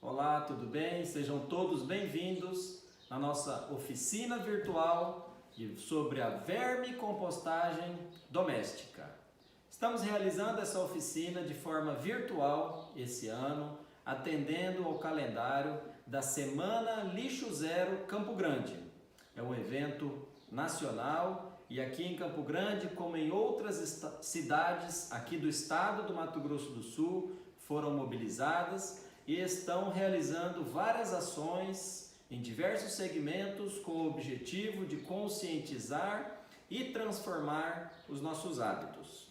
Olá, tudo bem? Sejam todos bem-vindos na nossa oficina virtual sobre a vermicompostagem doméstica. Estamos realizando essa oficina de forma virtual esse ano, atendendo ao calendário da Semana Lixo Zero Campo Grande. É um evento nacional e aqui em Campo Grande, como em outras cidades aqui do estado do Mato Grosso do Sul, foram mobilizadas e estão realizando várias ações em diversos segmentos com o objetivo de conscientizar e transformar os nossos hábitos.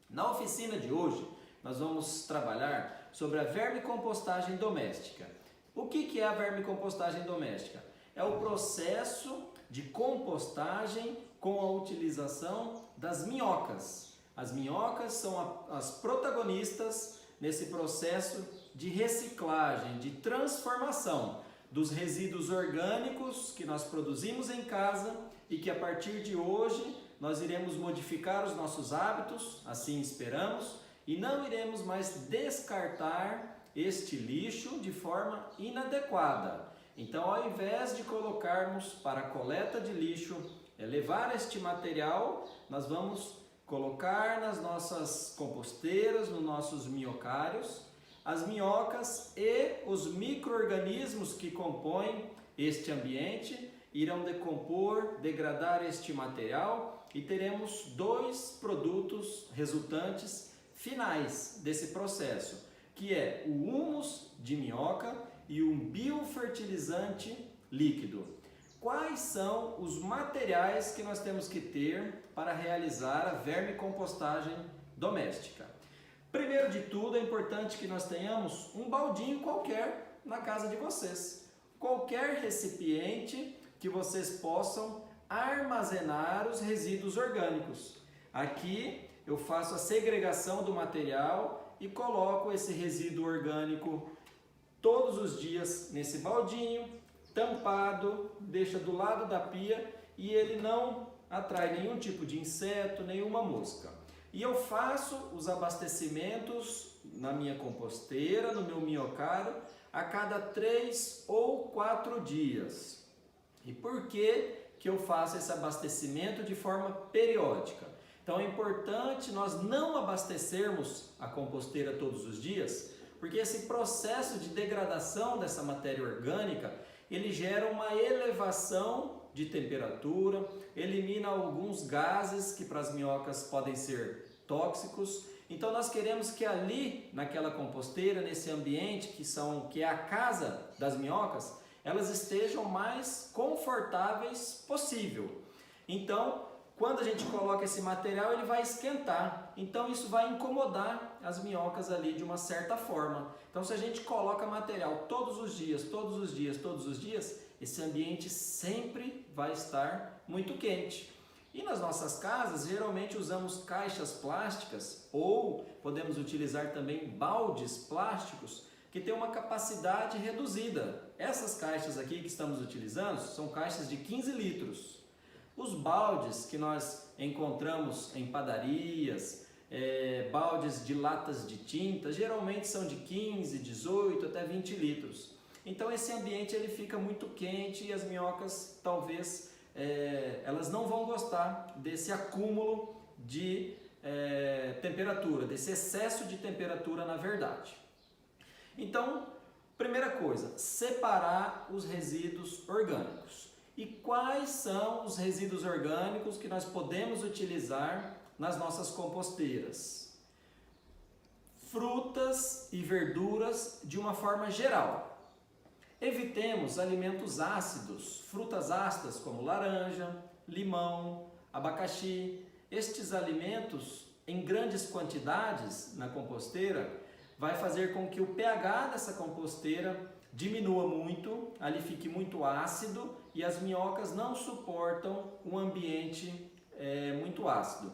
Na oficina de hoje, nós vamos trabalhar sobre a vermicompostagem doméstica. O que é a vermicompostagem doméstica? É o processo de compostagem com a utilização das minhocas. As minhocas são as protagonistas nesse processo de reciclagem, de transformação dos resíduos orgânicos que nós produzimos em casa e que a partir de hoje nós iremos modificar os nossos hábitos, assim esperamos, e não iremos mais descartar este lixo de forma inadequada. Então, ao invés de colocarmos para a coleta de lixo, levar este material, nós vamos colocar nas nossas composteiras, nos nossos minhocários, as minhocas e os micro-organismos que compõem este ambiente irão decompor, degradar este material e teremos dois produtos resultantes finais desse processo, que é o humus de minhoca e um biofertilizante líquido. Quais são os materiais que nós temos que ter para realizar a vermicompostagem doméstica? Primeiro de tudo, é importante que nós tenhamos um baldinho qualquer na casa de vocês. Qualquer recipiente que vocês possam armazenar os resíduos orgânicos. Aqui eu faço a segregação do material e coloco esse resíduo orgânico todos os dias nesse baldinho, tampado, deixa do lado da pia e ele não atrai nenhum tipo de inseto, nenhuma mosca. E eu faço os abastecimentos na minha composteira, no meu minhocário, a cada 3 ou 4 dias. E por que eu faço esse abastecimento de forma periódica? Então é importante nós não abastecermos a composteira todos os dias, porque esse processo de degradação dessa matéria orgânica, ele gera uma elevação de temperatura, elimina alguns gases que para as minhocas podem ser tóxicos. Então nós queremos que ali, naquela composteira, nesse ambiente que é a casa das minhocas, elas estejam mais confortáveis possível. Então, quando a gente coloca esse material, ele vai esquentar. Então isso vai incomodar as minhocas ali de uma certa forma. Então se a gente coloca material todos os dias, esse ambiente sempre vai estar muito quente. E nas nossas casas, geralmente usamos caixas plásticas ou podemos utilizar também baldes plásticos que têm uma capacidade reduzida. Essas caixas aqui que estamos utilizando são caixas de 15 litros. Os baldes que nós encontramos em padarias, baldes de latas de tinta, geralmente são de 15, 18 até 20 litros. Então esse ambiente ele fica muito quente e as minhocas talvez elas não vão gostar desse acúmulo de temperatura, desse excesso de temperatura na verdade. Então, primeira coisa, separar os resíduos orgânicos. E quais são os resíduos orgânicos que nós podemos utilizar nas nossas composteiras? Frutas e verduras de uma forma geral. Evitemos alimentos ácidos, frutas ácidas como laranja, limão, abacaxi. Estes alimentos em grandes quantidades na composteira vai fazer com que o pH dessa composteira diminua muito, ali fique muito ácido e as minhocas não suportam um ambiente muito ácido.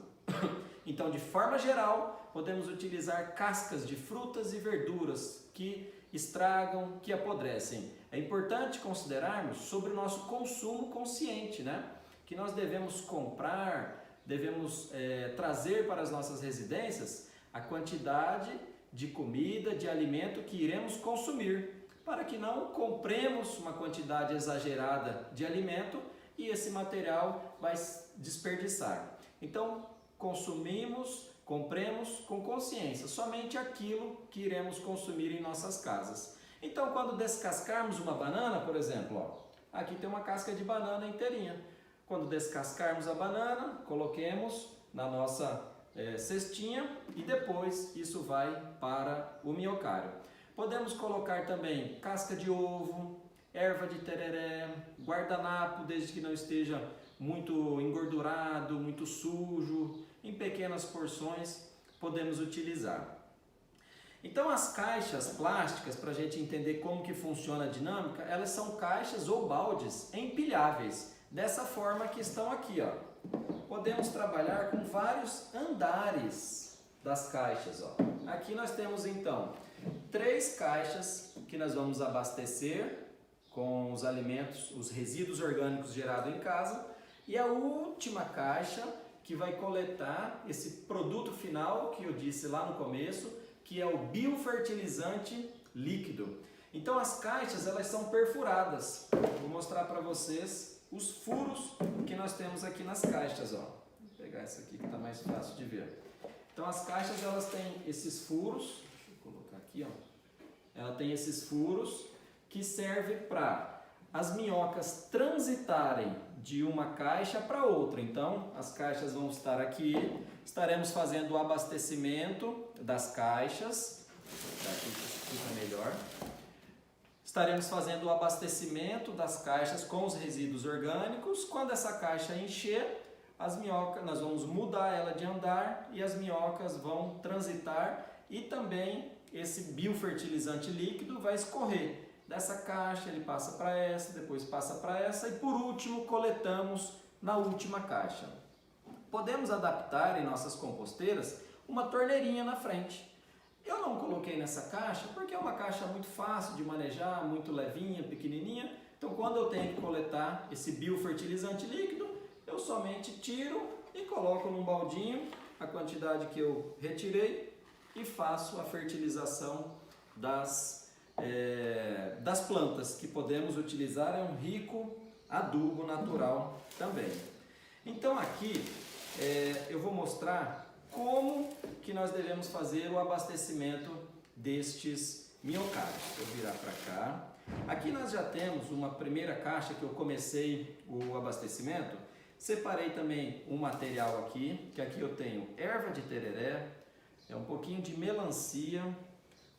Então, de forma geral, podemos utilizar cascas de frutas e verduras que estragam, que apodrecem. É importante considerarmos sobre o nosso consumo consciente, né? Que nós devemos comprar, devemos trazer para as nossas residências a quantidade de comida, de alimento que iremos consumir, para que não compremos uma quantidade exagerada de alimento e esse material vai desperdiçar. Então, compremos com consciência, somente aquilo que iremos consumir em nossas casas. Então, quando descascarmos uma banana, por exemplo, ó, aqui tem uma casca de banana inteirinha. Quando descascarmos a banana, coloquemos na nossa cestinha e depois isso vai para o minhocário. Podemos colocar também casca de ovo, erva de tereré, guardanapo, desde que não esteja muito engordurado, muito sujo, em pequenas porções podemos utilizar. Então as caixas plásticas, para a gente entender como que funciona a dinâmica, elas são caixas ou baldes empilháveis, dessa forma que estão aqui, ó. Podemos trabalhar com vários andares das caixas, ó. Aqui nós temos então 3 caixas que nós vamos abastecer com os alimentos, os resíduos orgânicos gerados em casa, e a última caixa que vai coletar esse produto final que eu disse lá no começo, que é o biofertilizante líquido. Então as caixas, elas são perfuradas. Vou mostrar para vocês os furos que nós temos aqui nas caixas, ó. Vou pegar essa aqui que está mais fácil de ver. Então as caixas, elas têm esses furos, deixa eu colocar aqui, ó. Ela tem esses furos que servem para as minhocas transitarem de uma caixa para outra. Então as caixas vão estar aqui, estaremos fazendo o abastecimento das caixas, aqui fica melhor. Estaremos fazendo o abastecimento das caixas com os resíduos orgânicos. Quando essa caixa encher, as minhocas, nós vamos mudar ela de andar e as minhocas vão transitar e também esse biofertilizante líquido vai escorrer dessa caixa, ele passa para essa, depois passa para essa e por último coletamos na última caixa. Podemos adaptar em nossas composteiras uma torneirinha na frente. Eu não coloquei nessa caixa porque é uma caixa muito fácil de manejar, muito levinha, pequenininha. Então quando eu tenho que coletar esse biofertilizante líquido, eu somente tiro e coloco num baldinho a quantidade que eu retirei e faço a fertilização das plantas, que podemos utilizar, é um rico adubo natural também. Então aqui eu vou mostrar como que nós devemos fazer o abastecimento destes minhocários. Vou virar para cá. Aqui nós já temos uma primeira caixa que eu comecei o abastecimento. Separei também um material aqui, que aqui eu tenho erva de tereré, um pouquinho de melancia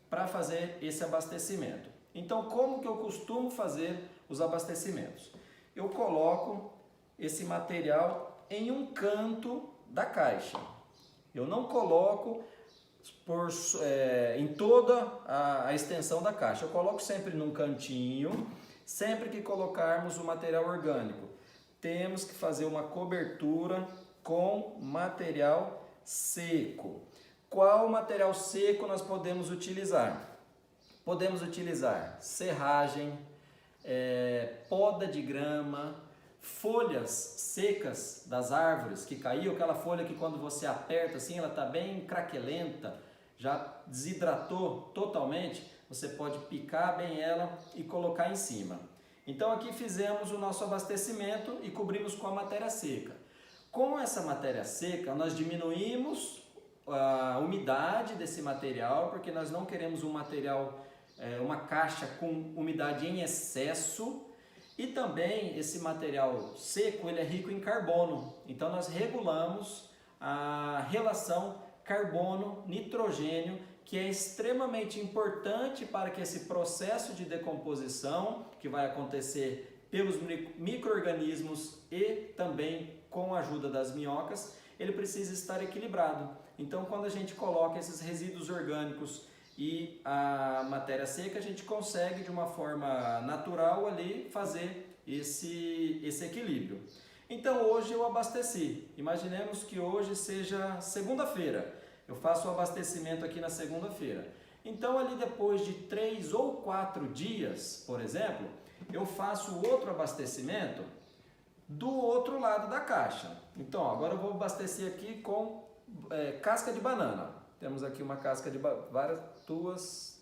para fazer esse abastecimento. Então, como que eu costumo fazer os abastecimentos? Eu coloco esse material em um canto da caixa. Eu não coloco em toda a extensão da caixa. Eu coloco sempre num cantinho. Sempre que colocarmos o material orgânico, temos que fazer uma cobertura com material seco. Qual material seco nós podemos utilizar? Podemos utilizar serragem, poda de grama, folhas secas das árvores que caiu, aquela folha que quando você aperta assim, ela está bem craquelenta, já desidratou totalmente, você pode picar bem ela e colocar em cima. Então aqui fizemos o nosso abastecimento e cobrimos com a matéria seca. Com essa matéria seca, nós diminuímos a umidade desse material, porque nós não queremos um material, uma caixa com umidade em excesso. E também esse material seco, ele é rico em carbono, então nós regulamos a relação carbono-nitrogênio, que é extremamente importante para que esse processo de decomposição, que vai acontecer pelos micro-organismos e também com a ajuda das minhocas, ele precisa estar equilibrado. Então quando a gente coloca esses resíduos orgânicos e a matéria seca, a gente consegue de uma forma natural ali fazer esse equilíbrio. Então hoje eu abasteci, imaginemos que hoje seja segunda-feira, eu faço o abastecimento aqui na segunda-feira. Então ali depois de 3 ou 4 dias, por exemplo, eu faço outro abastecimento do outro lado da caixa. Então agora eu vou abastecer aqui com casca de banana. temos aqui uma casca de duas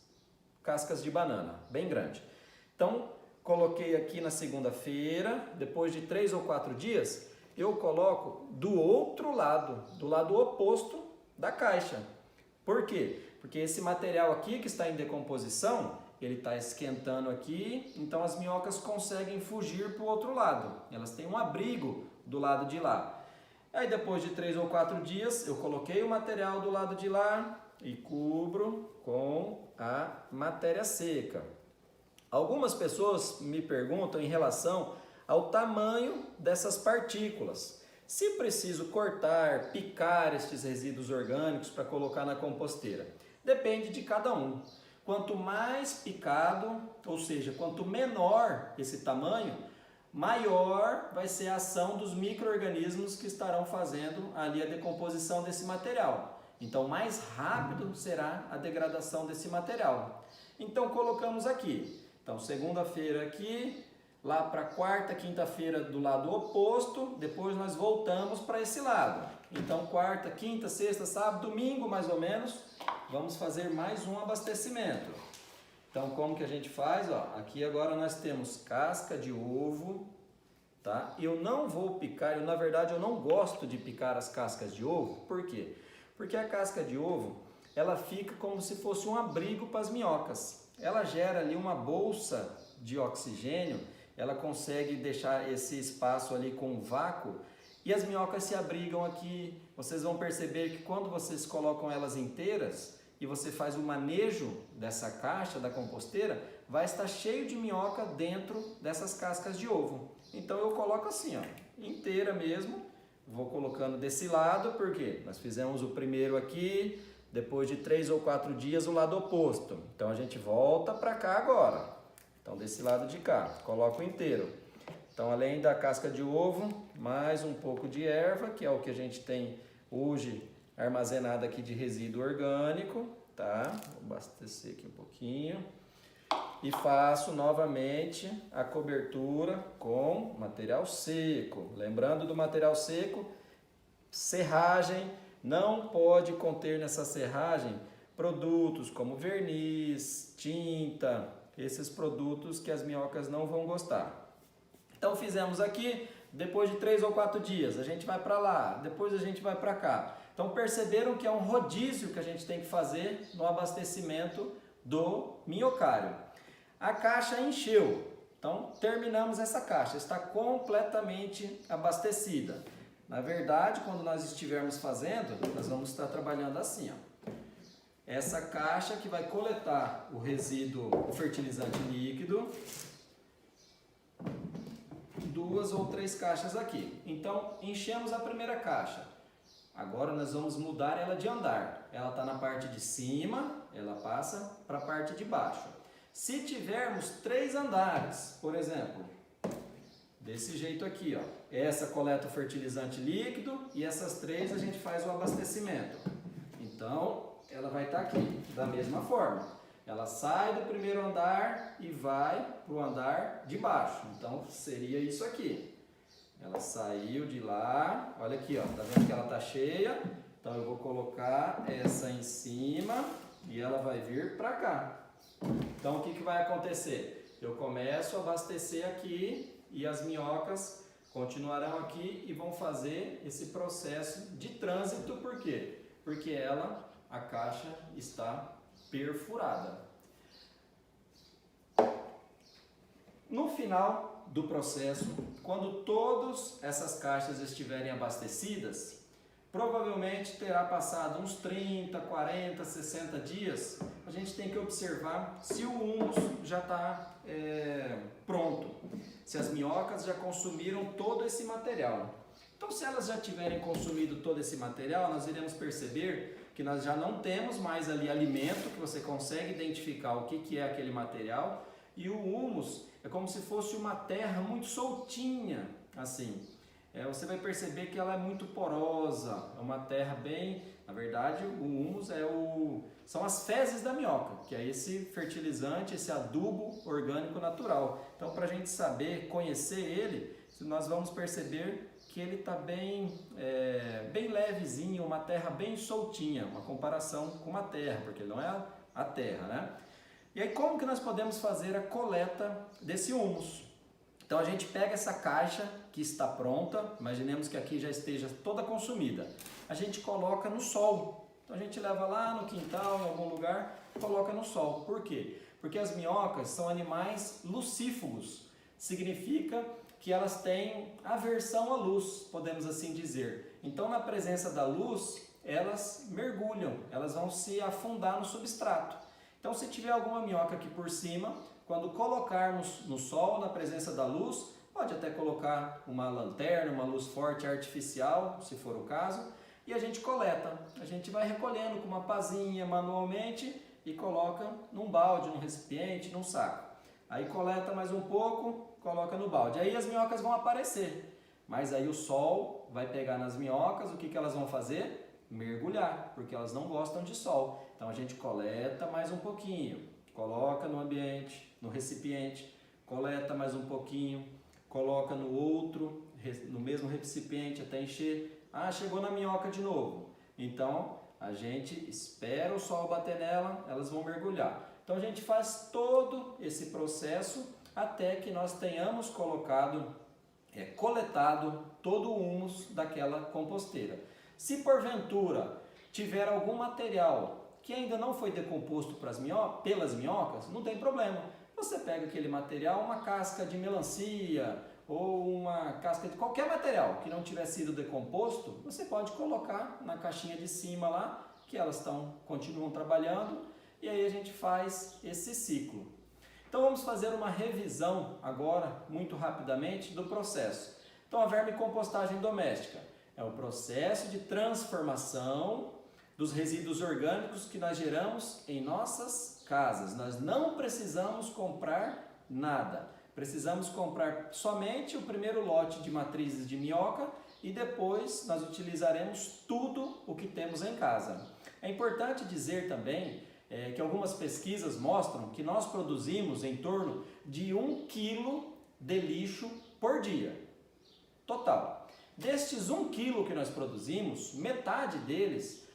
cascas de banana, bem grande. Então, coloquei aqui na segunda-feira, depois de 3 ou 4 dias, eu coloco do outro lado, do lado oposto da caixa. Por quê? Porque esse material aqui que está em decomposição, ele está esquentando aqui, então as minhocas conseguem fugir para o outro lado. Elas têm um abrigo do lado de lá. Aí depois de 3 ou 4 dias, eu coloquei o material do lado de lá e cubro com a matéria seca. Algumas pessoas me perguntam em relação ao tamanho dessas partículas. Se preciso cortar, picar estes resíduos orgânicos para colocar na composteira. Depende de cada um. Quanto mais picado, ou seja, quanto menor esse tamanho, maior vai ser a ação dos micro-organismos que estarão fazendo ali a decomposição desse material. Então, mais rápido será a degradação desse material. Então, colocamos aqui. Então, segunda-feira aqui, lá para quarta, quinta-feira do lado oposto, depois nós voltamos para esse lado. Então, quarta, quinta, sexta, sábado, domingo, mais ou menos, vamos fazer mais um abastecimento. Então, como que a gente faz? Ó, aqui agora nós temos casca de ovo, tá? Eu não vou picar, na verdade eu não gosto de picar as cascas de ovo. Por quê? Porque a casca de ovo, ela fica como se fosse um abrigo para as minhocas. Ela gera ali uma bolsa de oxigênio, ela consegue deixar esse espaço ali com vácuo e as minhocas se abrigam aqui. Vocês vão perceber que quando vocês colocam elas inteiras e você faz o manejo dessa caixa da composteira, vai estar cheio de minhoca dentro dessas cascas de ovo. Então eu coloco assim, ó, inteira mesmo, vou colocando desse lado, porque nós fizemos o primeiro aqui, depois de 3 ou 4 dias o lado oposto. Então a gente volta para cá agora. Então desse lado de cá, coloco inteiro. Então além da casca de ovo, mais um pouco de erva, que é o que a gente tem hoje armazenado aqui de resíduo orgânico, tá? Vou abastecer aqui um pouquinho. E faço novamente a cobertura com material seco. Lembrando do material seco, serragem. Não pode conter nessa serragem produtos como verniz, tinta, esses produtos que as minhocas não vão gostar. Então fizemos aqui, depois de 3 ou 4 dias, a gente vai para lá, depois a gente vai para cá. Então perceberam que é um rodízio que a gente tem que fazer no abastecimento do minhocário. A caixa encheu, então terminamos essa caixa, está completamente abastecida. Na verdade, quando nós estivermos fazendo, nós vamos estar trabalhando assim, ó. Essa caixa que vai coletar o resíduo, o fertilizante líquido, 2 ou 3 caixas aqui. Então, enchemos a primeira caixa. Agora nós vamos mudar ela de andar. Ela está na parte de cima, ela passa para a parte de baixo. Se tivermos 3 andares, por exemplo, desse jeito aqui, ó. Essa coleta o fertilizante líquido e essas 3 a gente faz o abastecimento. Então, ela vai estar aqui, da mesma forma. Ela sai do primeiro andar e vai para o andar de baixo. Então, seria isso aqui. Ela saiu de lá, olha aqui, ó, tá vendo que ela tá cheia? Então, eu vou colocar essa em cima e ela vai vir para cá. Então, o que vai acontecer? Eu começo a abastecer aqui e as minhocas continuarão aqui e vão fazer esse processo de trânsito. Por quê? Porque a caixa está perfurada. No final do processo, quando todas essas caixas estiverem abastecidas, provavelmente terá passado uns 30, 40, 60 dias. A gente tem que observar se o humus já está pronto, se as minhocas já consumiram todo esse material. Então, se elas já tiverem consumido todo esse material, nós iremos perceber que nós já não temos mais ali alimento, que você consegue identificar o que é aquele material, e o humus é como se fosse uma terra muito soltinha, assim. Você vai perceber que ela é muito porosa, é uma terra bem... Na verdade, o humus são as fezes da minhoca, que é esse fertilizante, esse adubo orgânico natural. Então, para a gente saber, conhecer ele, nós vamos perceber que ele está bem levezinho, uma terra bem soltinha, uma comparação com uma terra, porque ele não é a terra, né? E aí como que nós podemos fazer a coleta desse humus? Então a gente pega essa caixa que está pronta, imaginemos que aqui já esteja toda consumida, a gente coloca no sol. Então a gente leva lá no quintal, em algum lugar, e coloca no sol. Por quê? Porque as minhocas são animais lucífugos, significa que elas têm aversão à luz, podemos assim dizer. Então na presença da luz, elas mergulham, elas vão se afundar no substrato. Então se tiver alguma minhoca aqui por cima, quando colocarmos no sol, na presença da luz, pode até colocar uma lanterna, uma luz forte artificial, se for o caso, e a gente coleta. A gente vai recolhendo com uma pazinha manualmente e coloca num balde, num recipiente, num saco. Aí coleta mais um pouco, coloca no balde. Aí as minhocas vão aparecer, mas aí o sol vai pegar nas minhocas, o que elas vão fazer? Mergulhar, porque elas não gostam de sol. Então a gente coleta mais um pouquinho, coloca no ambiente, no recipiente, coleta mais um pouquinho, coloca no outro, no mesmo recipiente até encher. Ah, chegou na minhoca de novo. Então a gente espera o sol bater nela, elas vão mergulhar. Então a gente faz todo esse processo até que nós tenhamos coletado todo o humus daquela composteira. Se porventura tiver algum material que ainda não foi decomposto pelas minhocas, não tem problema. Você pega aquele material, uma casca de melancia ou uma casca de qualquer material que não tiver sido decomposto, você pode colocar na caixinha de cima lá, que elas continuam trabalhando, e aí a gente faz esse ciclo. Então vamos fazer uma revisão agora, muito rapidamente, do processo. Então a vermicompostagem doméstica é o processo de transformação dos resíduos orgânicos que nós geramos em nossas casas. Nós não precisamos comprar nada. Precisamos comprar somente o primeiro lote de matrizes de minhoca e depois nós utilizaremos tudo o que temos em casa. É importante dizer também que algumas pesquisas mostram que nós produzimos em torno de 1 quilo de lixo por dia, total. Destes 1 quilo que nós produzimos, metade deles,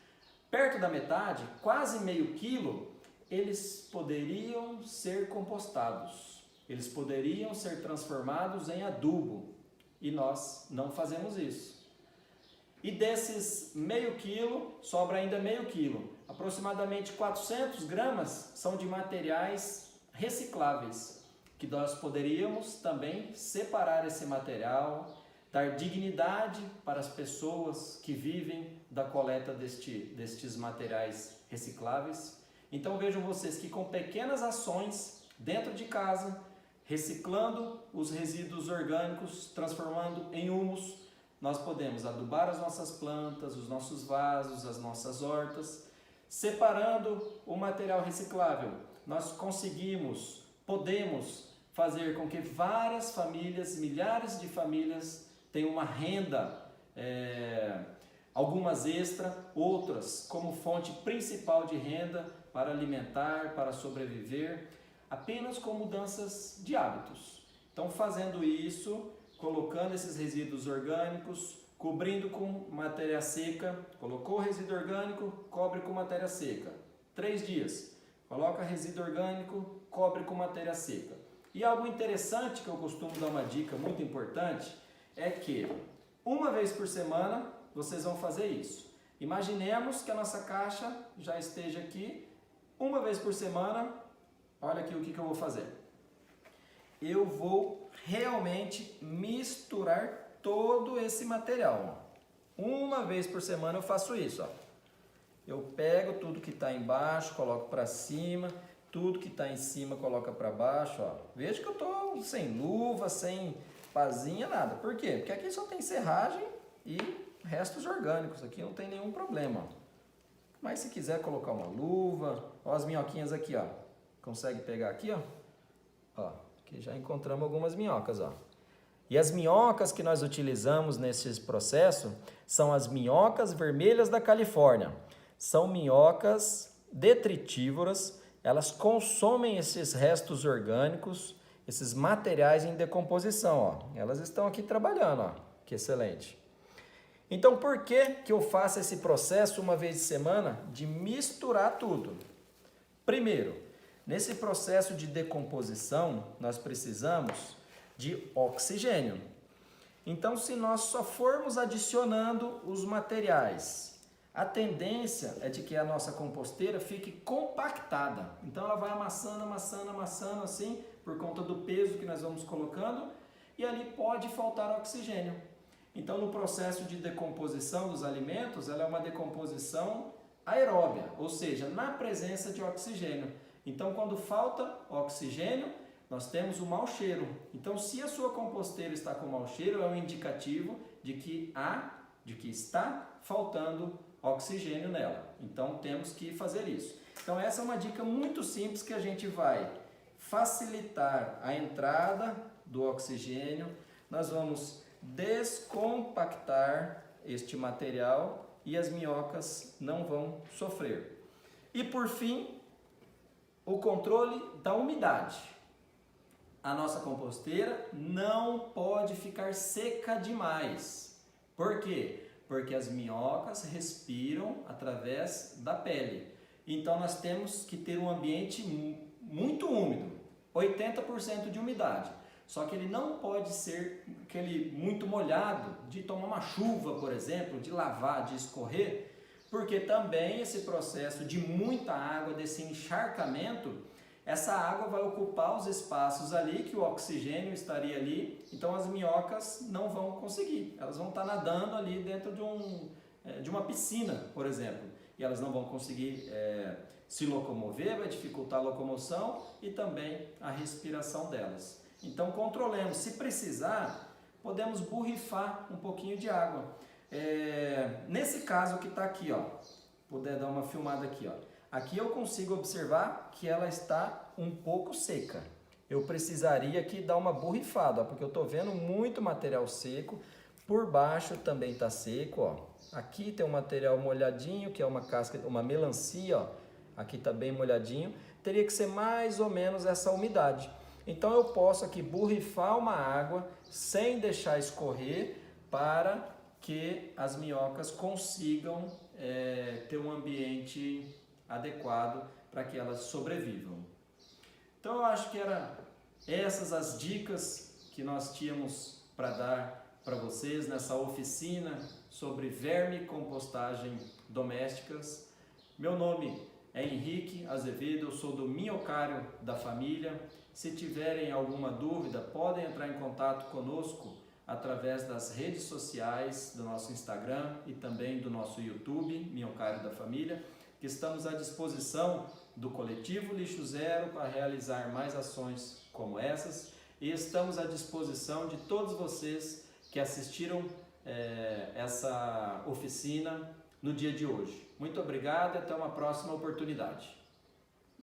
perto da metade, quase meio quilo, eles poderiam ser compostados, eles poderiam ser transformados em adubo e nós não fazemos isso. E desses meio quilo, sobra ainda meio quilo. Aproximadamente 400 gramas são de materiais recicláveis, que nós poderíamos também separar esse material, dar dignidade para as pessoas que vivem da coleta destes materiais recicláveis. Então vejam vocês que com pequenas ações dentro de casa, reciclando os resíduos orgânicos, transformando em humus, nós podemos adubar as nossas plantas, os nossos vasos, as nossas hortas. Separando o material reciclável, nós podemos fazer com que várias famílias, milhares de famílias, tenham uma renda, algumas extra, outras como fonte principal de renda para alimentar, para sobreviver, apenas com mudanças de hábitos. Então, fazendo isso, colocando esses resíduos orgânicos, cobrindo com matéria seca, colocou o resíduo orgânico, cobre com matéria seca. 3 dias, coloca resíduo orgânico, cobre com matéria seca. E algo interessante que eu costumo dar uma dica muito importante é que uma vez por semana vocês vão fazer isso. Imaginemos que a nossa caixa já esteja aqui, uma vez por semana, olha aqui o que eu vou fazer. Eu vou realmente misturar todo esse material. Uma vez por semana eu faço isso. Eu pego tudo que está embaixo, coloco para cima, tudo que está em cima coloca para baixo. Veja que eu estou sem luva, sem pazinha, nada. Por quê? Porque aqui só tem serragem e restos orgânicos. Aqui não tem nenhum problema. Mas se quiser colocar uma luva, ó as minhoquinhas aqui, ó. Consegue pegar aqui, ó? Ó, aqui já encontramos algumas minhocas, ó. E as minhocas que nós utilizamos nesse processo são as minhocas vermelhas da Califórnia. São minhocas detritívoras, elas consomem esses restos orgânicos, esses materiais em decomposição, ó. Elas estão aqui trabalhando, ó. Que excelente. Então, por que eu faço esse processo uma vez de semana de misturar tudo? Primeiro, nesse processo de decomposição, nós precisamos de oxigênio. Então, se nós só formos adicionando os materiais, a tendência é de que a nossa composteira fique compactada. Então, ela vai amassando, amassando, amassando assim, por conta do peso que nós vamos colocando, e ali pode faltar oxigênio. Então, no processo de decomposição dos alimentos, ela é uma decomposição aeróbia, ou seja, na presença de oxigênio. Então, quando falta oxigênio, nós temos o mau cheiro. Então, se a sua composteira está com mau cheiro, é um indicativo de que está faltando oxigênio nela. Então, temos que fazer isso. Então, essa é uma dica muito simples que a gente vai facilitar a entrada do oxigênio. Nós vamos descompactar este material e as minhocas não vão sofrer. E por fim, o controle da umidade. A nossa composteira não pode ficar seca demais. Por quê? Porque as minhocas respiram através da pele. Então nós temos que ter um ambiente muito úmido, 80% de umidade. Só que ele não pode ser aquele muito molhado, de tomar uma chuva, por exemplo, de lavar, de escorrer, porque também esse processo de muita água, desse encharcamento, essa água vai ocupar os espaços ali que o oxigênio estaria ali, então as minhocas não vão conseguir, elas vão estar nadando ali dentro de uma piscina, por exemplo, e elas não vão conseguir se locomover, vai dificultar a locomoção e também a respiração delas. Então controlemos, se precisar, podemos borrifar um pouquinho de água. Nesse caso que está aqui, ó, puder dar uma filmada aqui, ó. Aqui eu consigo observar que ela está um pouco seca. Eu precisaria aqui dar uma borrifada, ó, porque eu estou vendo muito material seco. Por baixo também está seco, ó. Aqui tem um material molhadinho, que é uma casca, uma melancia, ó. Aqui está bem molhadinho. Teria que ser mais ou menos essa umidade. Então eu posso aqui borrifar uma água sem deixar escorrer para que as minhocas consigam ter um ambiente adequado para que elas sobrevivam. Então eu acho que eram essas as dicas que nós tínhamos para dar para vocês nessa oficina sobre vermicompostagem domésticas. Meu nome é Henrique Azevedo, eu sou do Minhocário da Família. Se tiverem alguma dúvida, podem entrar em contato conosco através das redes sociais do nosso Instagram e também do nosso YouTube, Minhocário da Família, que estamos à disposição do Coletivo Lixo Zero para realizar mais ações como essas, e estamos à disposição de todos vocês que assistiram essa oficina no dia de hoje. Muito obrigado e até uma próxima oportunidade.